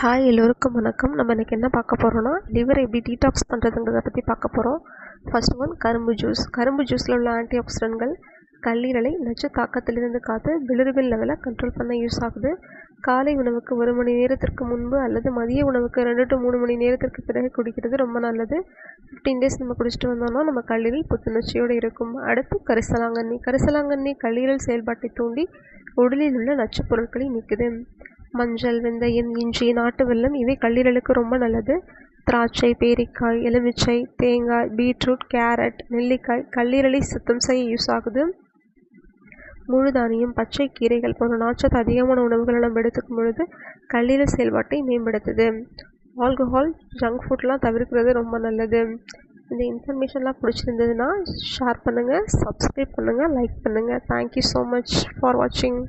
Hi எல்லோருக்கும் வணக்கம். நம்ம இன்றைக்கி என்ன பார்க்க போகிறோன்னா, லிவர் எப்படி டீடாக்ஸ் பண்ணுறதுங்கிறத பற்றி பார்க்க போகிறோம். ஃபர்ஸ்ட் ஒன் கரும்பு ஜூஸ். கரும்பு ஜூஸில் உள்ள ஆன்டி ஆக்சிடென்ட்கள் கல்லீரலை நச்சு தாக்கத்திலிருந்து காத்து பிலிருபின் லெவலை கண்ட்ரோல் பண்ண யூஸ் ஆகுது. காலை உணவுக்கு 1 மணி நேரத்திற்கு முன்பு அல்லது மதிய உணவுக்கு 2 to 3 மணி நேரத்திற்கு பிறகு குடிக்கிறது ரொம்ப நல்லது. 15 days நம்ம குடிச்சிட்டு வந்தோம்னா நம்ம கல்லீரல் புத்துணர்ச்சியோடு இருக்கும். அடுத்து கரிசலாங்கண்ணி. கரிசலாங்கண்ணி கல்லீரல் செயல்பாட்டை தூண்டி உடலில் உள்ள நச்சுப் பொருட்களை நீக்குது. மஞ்சள், வெந்தயம், இஞ்சி, நாட்டு வெல்லம் இவை கல்லீரலுக்கு ரொம்ப நல்லது. திராட்சை, பேரிக்காய், எலுமிச்சை, தேங்காய், பீட்ரூட், கேரட், நெல்லிக்காய் கல்லீரலை சுத்தம் செய்ய யூஸ் ஆகுது. முழு தானியம், பச்சை கீரைகள் போன்ற நார்ச்சத்து அதிகமான உணவுகளை நம்ம எடுத்துக்கும் பொழுது கல்லீரல் செயல்பாட்டை மேம்படுத்துது. ஆல்கஹால், ஜங்க் ஃபுட்லாம் தவிர்க்கிறது ரொம்ப நல்லது. இந்த இன்ஃபர்மேஷன்லாம் பிடிச்சிருந்ததுன்னா ஷேர் பண்ணுங்கள், சப்ஸ்கிரைப் பண்ணுங்கள், லைக் பண்ணுங்கள். தேங்க்யூ ஸோ மச் ஃபார் வாட்சிங்.